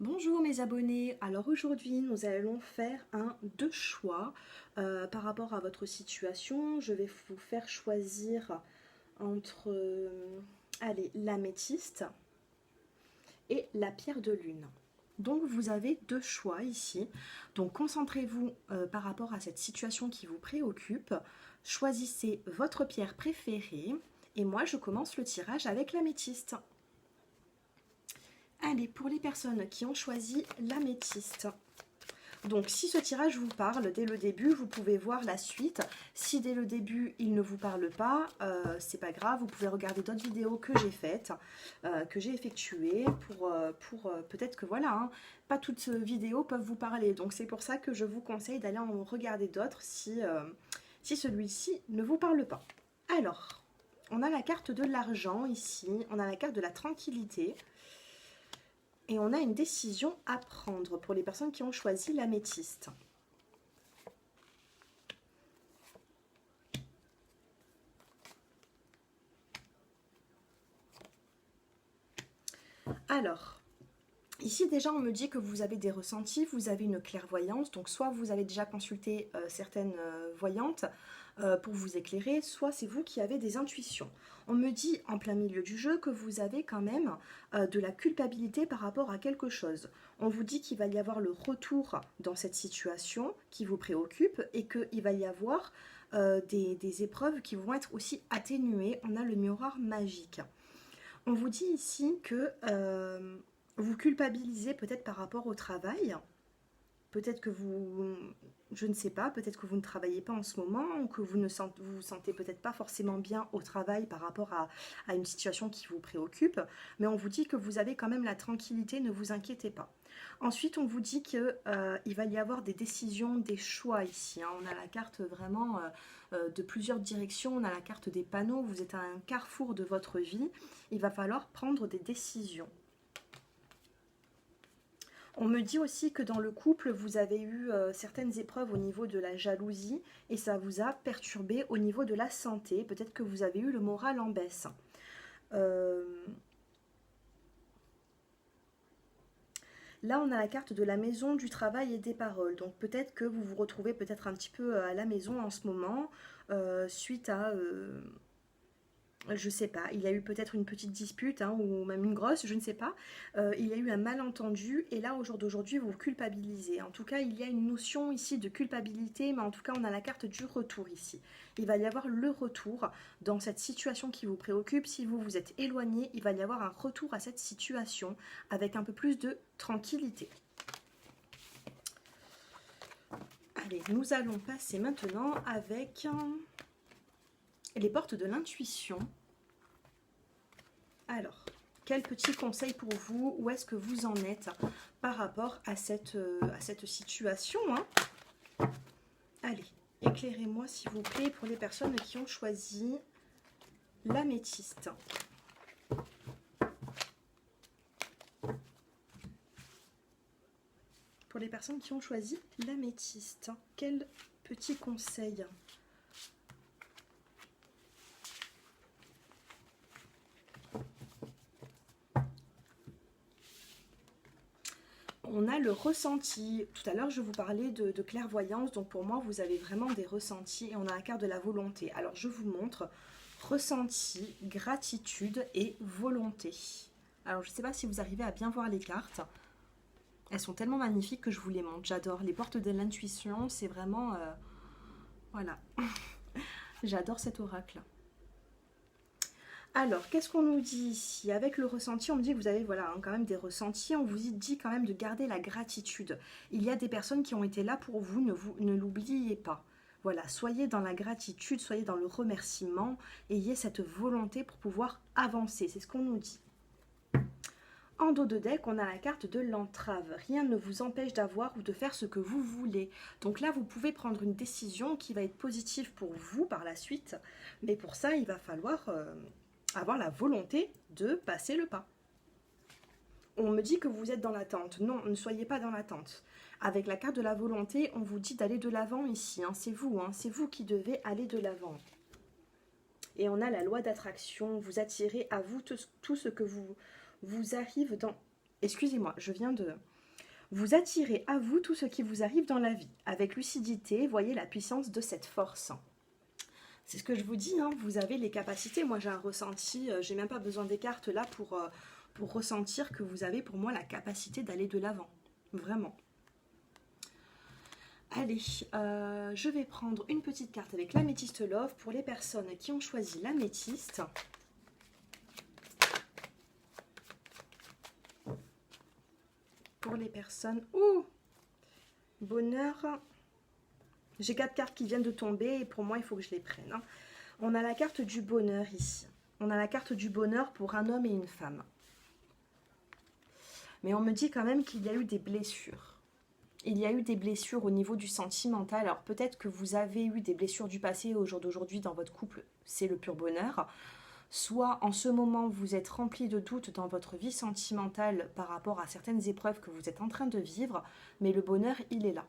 Bonjour mes abonnés, alors aujourd'hui nous allons faire un deux choix par rapport à votre situation. Je vais vous faire choisir entre allez, l'améthyste et la pierre de lune. Donc vous avez deux choix ici. Donc concentrez-vous par rapport à cette situation qui vous préoccupe. Choisissez votre pierre préférée et moi je commence le tirage avec l'améthyste. Allez, pour les personnes qui ont choisi l'améthyste. Donc si ce tirage vous parle dès le début, vous pouvez voir la suite. Si dès le début il ne vous parle pas, c'est pas grave, vous pouvez regarder d'autres vidéos que j'ai faites, que j'ai effectuées pour peut-être que voilà, hein, pas toutes vidéos peuvent vous parler. Donc c'est pour ça que je vous conseille d'aller en regarder d'autres si celui-ci ne vous parle pas. Alors, on a la carte de l'argent ici, on a la carte de la tranquillité. Et on a une décision à prendre pour les personnes qui ont choisi l'améthyste. Alors, ici déjà on me dit que vous avez des ressentis, vous avez une clairvoyance, donc soit vous avez déjà consulté certaines voyantes pour vous éclairer, soit c'est vous qui avez des intuitions. On me dit en plein milieu du jeu que vous avez quand même de la culpabilité par rapport à quelque chose. On vous dit qu'il va y avoir le retour dans cette situation qui vous préoccupe et qu'il va y avoir des épreuves qui vont être aussi atténuées. On a le miroir magique. On vous dit ici que vous culpabilisez peut-être par rapport au travail. Peut-être que vous, je ne sais pas, peut-être que vous ne travaillez pas en ce moment ou que vous ne vous sentez peut-être pas forcément bien au travail par rapport à une situation qui vous préoccupe. Mais on vous dit que vous avez quand même la tranquillité, ne vous inquiétez pas. Ensuite, on vous dit qu'il va y avoir des décisions, des choix ici. Hein. On a la carte vraiment de plusieurs directions. On a la carte des panneaux. Vous êtes à un carrefour de votre vie. Il va falloir prendre des décisions. On me dit aussi que dans le couple, vous avez eu certaines épreuves au niveau de la jalousie et ça vous a perturbé au niveau de la santé. Peut-être que vous avez eu le moral en baisse. Euh, Là, on a la carte de la maison, du travail et des paroles. Donc peut-être que vous vous retrouvez peut-être un petit peu à la maison en ce moment suite à je sais pas, il y a eu peut-être une petite dispute, hein, ou même une grosse, je ne sais pas. Il y a eu un malentendu, et là, au jour d'aujourd'hui, vous vous culpabilisez. En tout cas, il y a une notion ici de culpabilité, mais en tout cas, on a la carte du retour ici. Il va y avoir le retour dans cette situation qui vous préoccupe. Si vous vous êtes éloigné, il va y avoir un retour à cette situation avec un peu plus de tranquillité. Allez, nous allons passer maintenant avec les portes de l'intuition. Alors, quel petit conseil pour vous? Où est-ce que vous en êtes par rapport à cette situation, hein? Allez, éclairez-moi s'il vous plaît pour les personnes qui ont choisi l'améthyste. Pour les personnes qui ont choisi l'améthyste, quel petit conseil? On a le ressenti. Tout à l'heure, je vous parlais de clairvoyance. Donc, pour moi, vous avez vraiment des ressentis. Et on a la carte de la volonté. Alors, je vous montre ressenti, gratitude et volonté. Alors, je ne sais pas si vous arrivez à bien voir les cartes. Elles sont tellement magnifiques que je vous les montre. J'adore. Les portes de l'intuition, c'est vraiment... voilà. J'adore cet oracle. Alors, qu'est-ce qu'on nous dit ici? Avec le ressenti, on me dit que vous avez voilà, hein, quand même des ressentis. On vous dit quand même de garder la gratitude. Il y a des personnes qui ont été là pour vous, ne l'oubliez pas. Voilà, soyez dans la gratitude, soyez dans le remerciement, ayez cette volonté pour pouvoir avancer. C'est ce qu'on nous dit. En dos de deck, on a la carte de l'entrave. Rien ne vous empêche d'avoir ou de faire ce que vous voulez. Donc là, vous pouvez prendre une décision qui va être positive pour vous par la suite. Mais pour ça, il va falloir... avoir la volonté de passer le pas. On me dit que vous êtes dans l'attente. Non, ne soyez pas dans l'attente. Avec la carte de la volonté, on vous dit d'aller de l'avant ici. Hein. C'est vous qui devez aller de l'avant. Et on a la loi d'attraction. Vous attirez à vous tout ce que vous arrive dans excusez-moi, je viens de... Vous attirez à vous tout ce qui vous arrive dans la vie. Avec lucidité, voyez la puissance de cette force. C'est ce que je vous dis, hein, vous avez les capacités. Moi, j'ai un ressenti, j'ai même pas besoin des cartes là pour ressentir que vous avez pour moi la capacité d'aller de l'avant. Vraiment. Allez, je vais prendre une petite carte avec l'améthyste love pour les personnes qui ont choisi l'améthyste. Pour les personnes... Ouh, bonheur. J'ai 4 cartes qui viennent de tomber et pour moi, il faut que je les prenne. Hein. On a la carte du bonheur ici. On a la carte du bonheur pour un homme et une femme. Mais on me dit quand même qu'il y a eu des blessures. Il y a eu des blessures au niveau du sentimental. Alors peut-être que vous avez eu des blessures du passé au jour d'aujourd'hui dans votre couple, c'est le pur bonheur. Soit en ce moment vous êtes rempli de doutes dans votre vie sentimentale par rapport à certaines épreuves que vous êtes en train de vivre, mais le bonheur il est là.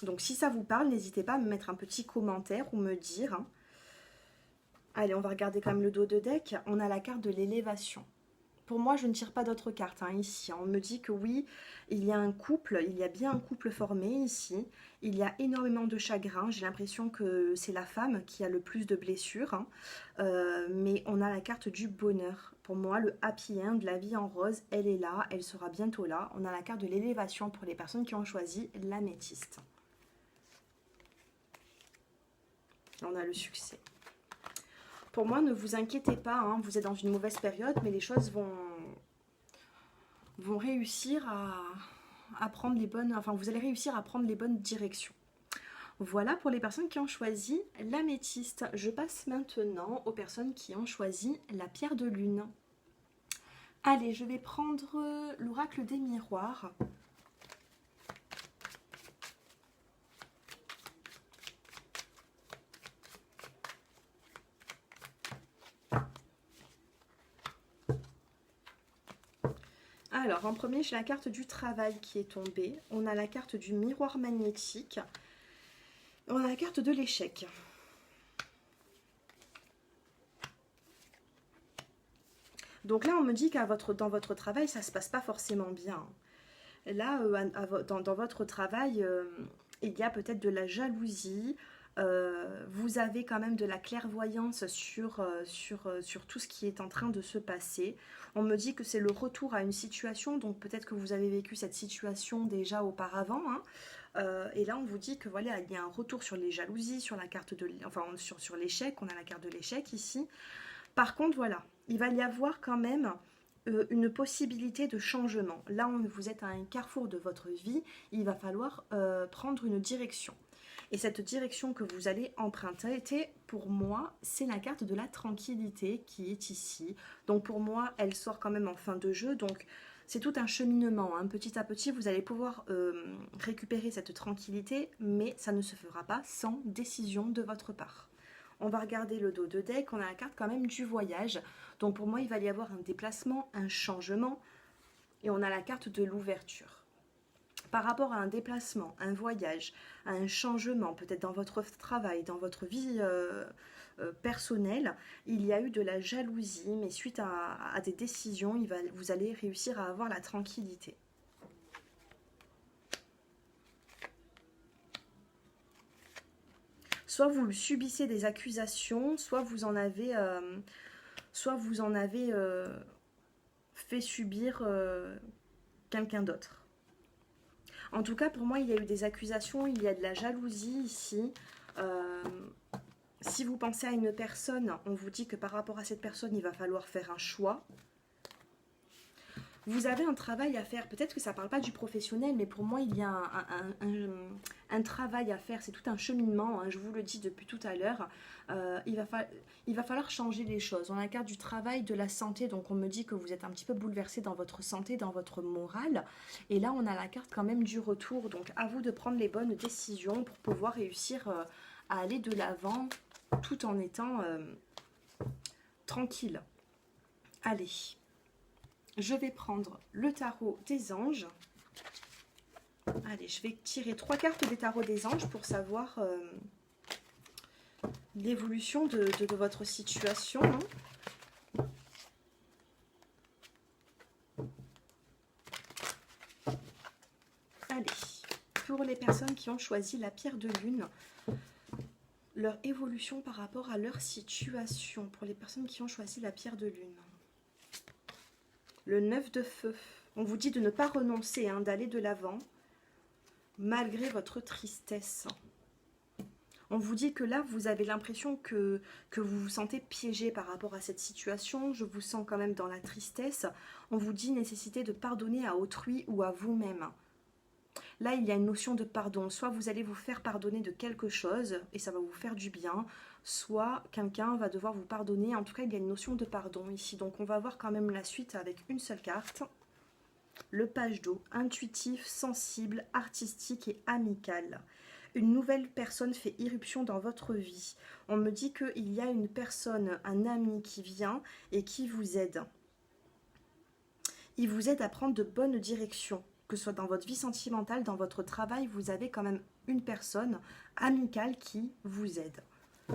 Donc si ça vous parle, n'hésitez pas à me mettre un petit commentaire ou me dire. Hein. Allez, on va regarder quand même le dos de deck. On a la carte de l'élévation. Pour moi, je ne tire pas d'autres cartes hein, ici. On me dit que oui, il y a un couple, il y a bien un couple formé ici. Il y a énormément de chagrin. J'ai l'impression que c'est la femme qui a le plus de blessures. Hein. Mais on a la carte du bonheur. Pour moi, le happy end, la vie en rose, elle est là. Elle sera bientôt là. On a la carte de l'élévation pour les personnes qui ont choisi l'améthyste. On a le succès. Pour moi, ne vous inquiétez pas, hein, vous êtes dans une mauvaise période, mais les choses vont réussir à prendre les bonnes... Enfin, vous allez réussir à prendre les bonnes directions. Voilà pour les personnes qui ont choisi l'améthyste. Je passe maintenant aux personnes qui ont choisi la pierre de lune. Allez, je vais prendre l'oracle des miroirs. Alors, en premier, j'ai la carte du travail qui est tombée. On a la carte du miroir magnétique. On a la carte de l'échec. Donc là, on me dit dans votre travail, ça ne se passe pas forcément bien. Là, dans votre travail, il y a peut-être de la jalousie. Vous avez quand même de la clairvoyance sur tout ce qui est en train de se passer. On me dit que c'est le retour à une situation, donc peut-être que vous avez vécu cette situation déjà auparavant. Hein. Et là, on vous dit que voilà, il y a un retour sur les jalousies, sur la carte de, enfin sur l'échec. On a la carte de l'échec ici. Par contre, voilà, il va y avoir quand même une possibilité de changement. Là, vous êtes à un carrefour de votre vie. Il va falloir prendre une direction. Et cette direction que vous allez emprunter, pour moi, c'est la carte de la tranquillité qui est ici. Donc pour moi, elle sort quand même en fin de jeu. Donc c'est tout un cheminement. Hein. Petit à petit, vous allez pouvoir récupérer cette tranquillité, mais ça ne se fera pas sans décision de votre part. On va regarder le dos de deck. On a la carte quand même du voyage. Donc pour moi, il va y avoir un déplacement, un changement. Et on a la carte de l'ouverture. Par rapport à un déplacement, un voyage, un changement, peut-être dans votre travail, dans votre vie personnelle, il y a eu de la jalousie, mais suite à des décisions, vous allez réussir à avoir la tranquillité. Soit vous subissez des accusations, soit vous en avez fait subir quelqu'un d'autre. En tout cas, pour moi, il y a eu des accusations, il y a de la jalousie ici. Si vous pensez à une personne, on vous dit que par rapport à cette personne, il va falloir faire un choix. Vous avez un travail à faire. Peut-être que ça ne parle pas du professionnel, mais pour moi, il y a un travail à faire. C'est tout un cheminement, hein, je vous le dis depuis tout à l'heure. Il va falloir changer les choses. On a la carte du travail, de la santé, donc on me dit que vous êtes un petit peu bouleversé dans votre santé, dans votre morale. Et là, on a la carte quand même du retour. Donc, à vous de prendre les bonnes décisions pour pouvoir réussir à aller de l'avant tout en étant tranquille. Allez. Je vais prendre le tarot des anges. Allez, je vais tirer 3 cartes des tarots des anges pour savoir l'évolution de votre situation. Hein. pour les personnes qui ont choisi la pierre de lune, leur évolution par rapport à leur situation. Pour les personnes qui ont choisi la pierre de lune. Le 9 de feu. On vous dit de ne pas renoncer, hein, d'aller de l'avant, malgré votre tristesse. On vous dit que là, vous avez l'impression que vous vous sentez piégé par rapport à cette situation. Je vous sens quand même dans la tristesse. On vous dit nécessité de pardonner à autrui ou à vous-même. Là, il y a une notion de pardon. Soit vous allez vous faire pardonner de quelque chose et ça va vous faire du bien. Soit quelqu'un va devoir vous pardonner. En tout cas, il y a une notion de pardon ici. Donc, on va voir quand même la suite avec une seule carte. Le page d'eau, intuitif, sensible, artistique et amical. Une nouvelle personne fait irruption dans votre vie. On me dit qu'il y a une personne, un ami qui vient et qui vous aide. Il vous aide à prendre de bonnes directions, que ce soit dans votre vie sentimentale, dans votre travail, vous avez quand même une personne amicale qui vous aide.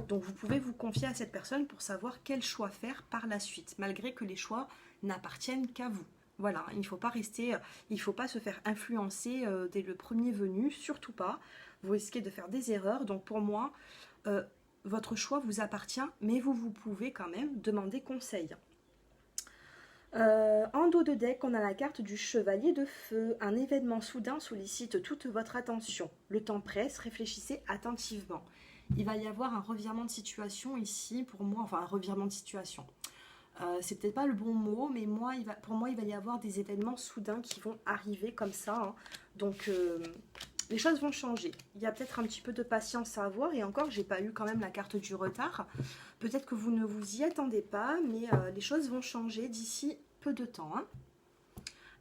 Donc vous pouvez vous confier à cette personne pour savoir quel choix faire par la suite, malgré que les choix n'appartiennent qu'à vous. Voilà, il ne faut pas rester, il ne faut pas se faire influencer dès le premier venu, surtout pas. Vous risquez de faire des erreurs. Donc pour moi, votre choix vous appartient, mais vous pouvez quand même demander conseil. En dos de deck, on a la carte du chevalier de feu. Un événement soudain sollicite toute votre attention. Le temps presse, réfléchissez attentivement. Il va y avoir un revirement de situation ici, pour moi, enfin un revirement de situation. C'est peut-être pas le bon mot, mais pour moi, il va y avoir des événements soudains qui vont arriver comme ça. Hein. Donc, les choses vont changer. Il y a peut-être un petit peu de patience à avoir. Et encore, j'ai pas eu quand même la carte du retard. Peut-être que vous ne vous y attendez pas, mais les choses vont changer d'ici peu de temps. Hein.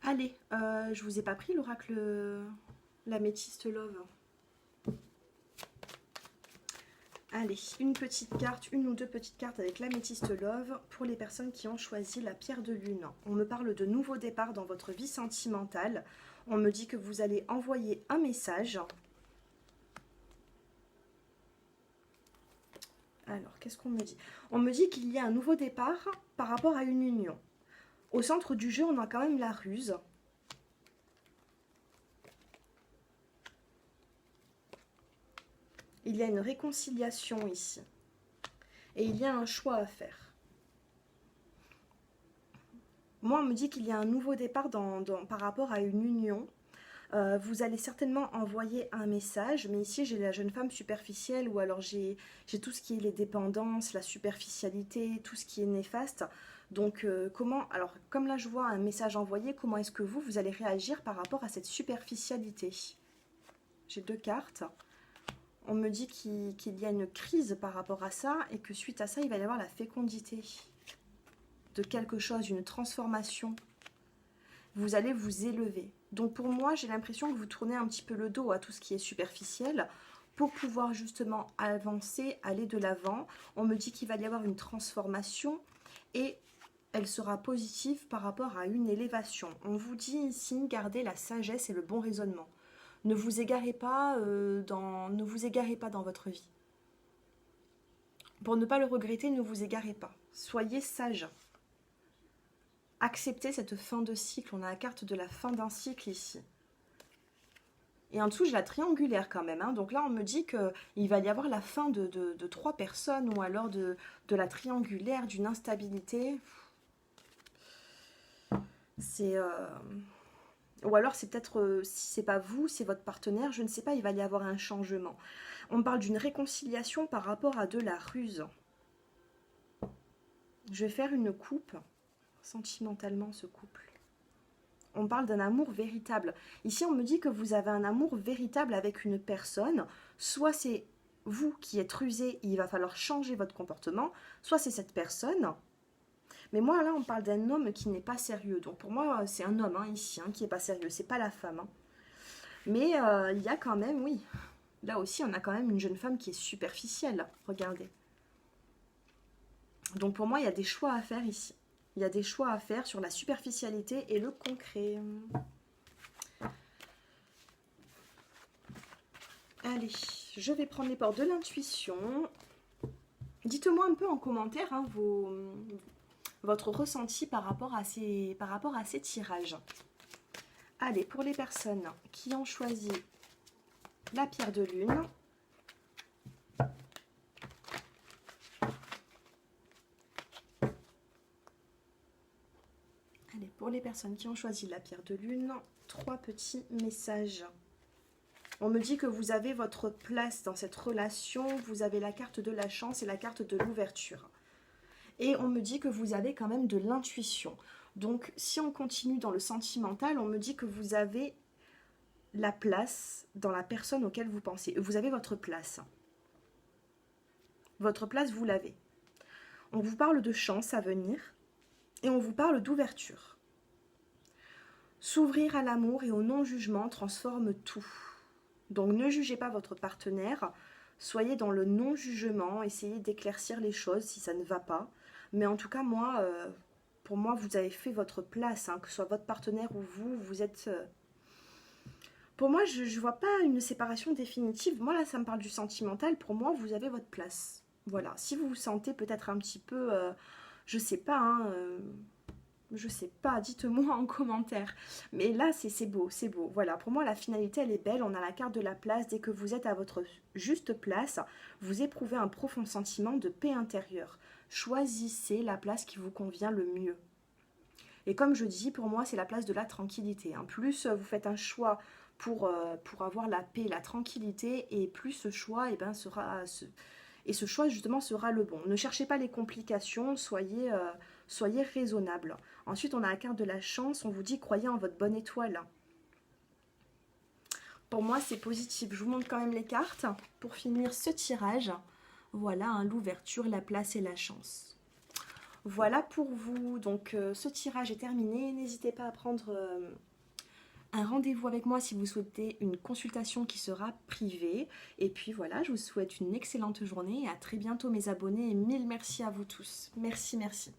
Allez, je vous ai pas pris l'oracle l'améthyste love. Allez, une petite carte, une ou deux petites cartes avec l'améthyste love pour les personnes qui ont choisi la pierre de lune. On me parle de nouveaux départs dans votre vie sentimentale. On me dit que vous allez envoyer un message. Alors, qu'est-ce qu'on me dit? On me dit qu'il y a un nouveau départ par rapport à une union. Au centre du jeu, on a quand même la ruse. Il y a une réconciliation ici. Et il y a un choix à faire. Moi, on me dit qu'il y a un nouveau départ par rapport à une union. Vous allez certainement envoyer un message. Mais ici, j'ai la jeune femme superficielle. Ou alors, j'ai tout ce qui est les dépendances, la superficialité, tout ce qui est néfaste. Donc, alors, comme là, je vois un message envoyé, comment est-ce que vous allez réagir par rapport à cette superficialité? J'ai deux cartes. On me dit qu'il y a une crise par rapport à ça et que suite à ça, il va y avoir la fécondité de quelque chose, une transformation. Vous allez vous élever. Donc pour moi, j'ai l'impression que vous tournez un petit peu le dos à tout ce qui est superficiel pour pouvoir justement avancer, aller de l'avant. On me dit qu'il va y avoir une transformation et elle sera positive par rapport à une élévation. On vous dit ici, gardez la sagesse et le bon raisonnement. Ne vous égarez pas dans votre vie. Pour ne pas le regretter, ne vous égarez pas. Soyez sage. Acceptez cette fin de cycle. On a la carte de la fin d'un cycle ici. Et en dessous, j'ai la triangulaire quand même. Hein. Donc là, on me dit qu'il va y avoir la fin de 3 personnes ou alors de la triangulaire, d'une instabilité. C'est... Ou alors c'est peut-être, si c'est pas vous, c'est votre partenaire, je ne sais pas, il va y avoir un changement. On parle d'une réconciliation par rapport à de la ruse. Je vais faire une coupe, sentimentalement ce couple. On parle d'un amour véritable. Ici on me dit que vous avez un amour véritable avec une personne, soit c'est vous qui êtes rusé, il va falloir changer votre comportement, soit c'est cette personne. Mais moi, là, on parle d'un homme qui n'est pas sérieux. Donc, pour moi, c'est un homme, hein, ici, hein, qui n'est pas sérieux. C'est pas la femme. Hein. Mais il y a quand même, oui. Là aussi, on a quand même une jeune femme qui est superficielle. Regardez. Donc, pour moi, il y a des choix à faire ici. Il y a des choix à faire sur la superficialité et le concret. Allez, je vais prendre les portes de l'intuition. Dites-moi un peu en commentaire hein, votre ressenti par rapport à ces tirages. Allez, pour les personnes qui ont choisi la pierre de lune. Allez, pour les personnes qui ont choisi la pierre de lune, 3 petits messages. On me dit que vous avez votre place dans cette relation, vous avez la carte de la chance et la carte de l'ouverture. Et on me dit que vous avez quand même de l'intuition. Donc, si on continue dans le sentimental, on me dit que vous avez la place dans la personne auquel vous pensez. Vous avez votre place. Votre place, vous l'avez. On vous parle de chance à venir et on vous parle d'ouverture. S'ouvrir à l'amour et au non-jugement transforme tout. Donc ne jugez pas votre partenaire, soyez dans le non-jugement, essayez d'éclaircir les choses si ça ne va pas. Mais en tout cas, moi, pour moi, vous avez fait votre place, hein, que ce soit votre partenaire ou vous, vous êtes... Pour moi, je ne vois pas une séparation définitive. Moi, là, ça me parle du sentimental. Pour moi, vous avez votre place. Voilà. Si vous vous sentez peut-être un petit peu... je sais pas, hein, je sais pas, dites-moi en commentaire. Mais là, c'est beau, c'est beau. Voilà, pour moi, la finalité, elle est belle. On a la carte de la place. Dès que vous êtes à votre juste place, vous éprouvez un profond sentiment de paix intérieure. Choisissez la place qui vous convient le mieux. Et comme je dis, pour moi, c'est la place de la tranquillité, hein. Plus vous faites un choix pour avoir la paix, la tranquillité, et plus ce choix ce choix justement sera le bon. Ne cherchez pas les complications, soyez raisonnable. Ensuite, on a la carte de la chance, on vous dit croyez en votre bonne étoile. Pour moi, c'est positif. Je vous montre quand même les cartes pour finir ce tirage. Voilà, hein, l'ouverture, la place et la chance. Voilà pour vous. Donc, ce tirage est terminé. N'hésitez pas à prendre un rendez-vous avec moi si vous souhaitez une consultation qui sera privée. Et puis voilà, je vous souhaite une excellente journée et à très bientôt mes abonnés. Et mille merci à vous tous. Merci, merci.